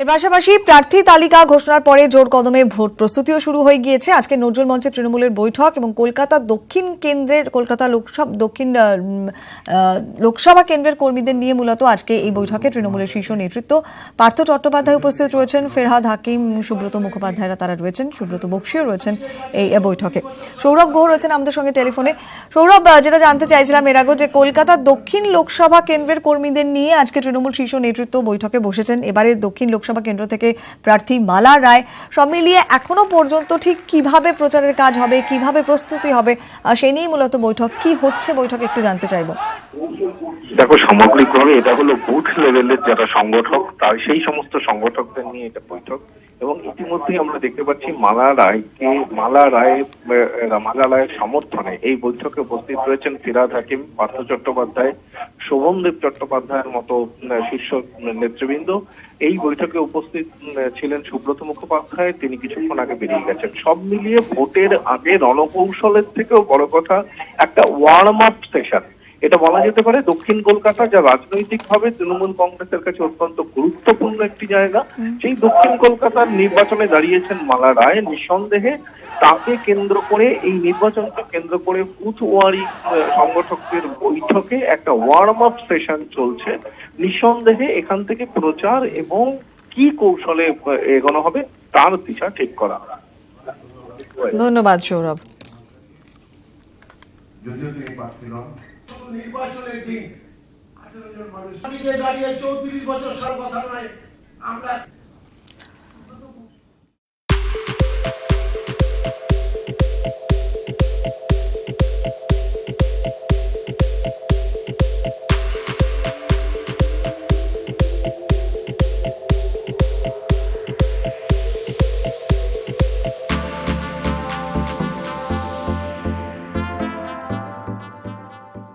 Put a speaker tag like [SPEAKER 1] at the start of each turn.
[SPEAKER 1] এর পাশাপাশি প্রার্থী তালিকা ঘোষণার পরে জোর কদমে ভোট প্রস্তুতিও শুরু হয়ে গিয়েছে। আজকে নজরুল মঞ্চে তৃণমূলের বৈঠক এবং কলকাতা লোকসভা কেন্দ্রের কর্মীদের নিয়ে মূলত আজকে এই বৈঠকে তৃণমূলের শীর্ষ নেতৃত্ব পার্থ চট্টোপাধ্যায় উপস্থিত রয়েছেন, ফেরহাদ হাকিম, সুব্রত মুখোপাধ্যায়রা তারা রয়েছেন, সুব্রত বক্সিও রয়েছেন এই বৈঠকে। সৌরভ গুহ রয়েছেন আমাদের সঙ্গে টেলিফোনে। সৌরভ, যেটা জানতে চাইছিলাম এর আগে যে কলকাতা দক্ষিণ লোকসভা কেন্দ্রের কর্মীদের নিয়ে আজকে তৃণমূল শীর্ষ নেতৃত্ব বৈঠকে বসেছেন। এবারে দক্ষিণ লোকসভা কেন্দ্র থেকে প্রার্থী মালা রায়, সব মিলিয়ে এখনো পর্যন্ত ঠিক কিভাবে প্রচারের কাজ হবে, কিভাবে প্রস্তুতি হবে, সেই নিয়ে মূলত বৈঠক। কি হচ্ছে বৈঠক একটু জানতে চাইবো।
[SPEAKER 2] দেখো, সামগ্রিকভাবে এটা হলো বুথ লেভেলের যারা সংগঠক, তার সেই সমস্ত সংগঠকদের নিয়ে এটা বৈঠক। এবং ইতিমধ্যেই আমরা দেখতে পাচ্ছি মালা রায়ের সমর্থনে এই বৈঠকে উপস্থিত রয়েছেন ফেরহাদ হাকিম, পার্থ চট্টোপাধ্যায়, শোভনদেব চট্টোপাধ্যায়ের মতো শীর্ষ নেতৃবৃন্দ। এই বৈঠকে উপস্থিত ছিলেন সুব্রত মুখোপাধ্যায়, তিনি কিছুক্ষণ আগে বেরিয়ে গেছেন। সব মিলিয়ে ভোটের আগে রণকৌশলের থেকেও বড় কথা একটা ওয়ার্ম আপ সেশন এটা বলা যেতে পারে। দক্ষিণ কলকাতা যা রাজনৈতিকভাবে তৃণমূল কংগ্রেসের কাছে অত্যন্ত গুরুত্বপূর্ণ একটি জায়গা, সেই দক্ষিণ কলকাতার নির্বাচনে দাঁড়িয়েছেন মালা রায়। নিঃসন্দেহে তাকে কেন্দ্র করে, এই নির্বাচনকে কেন্দ্র করে বুথ ওয়ারি সংগঠকদের বৈঠকে একটা ওয়ার্ম আপ সেশন চলছে। নিঃসন্দেহে এখান থেকে প্রচার এবং কি কৌশলে এগোনো হবে তার দিশা ঠিক করা।
[SPEAKER 1] ধন্যবাদ সৌরভ।
[SPEAKER 3] নির্বাচনের দিন 18 জন মানুষ দাঁড়িয়ে 34 বছর সব কথা নয়, আমরা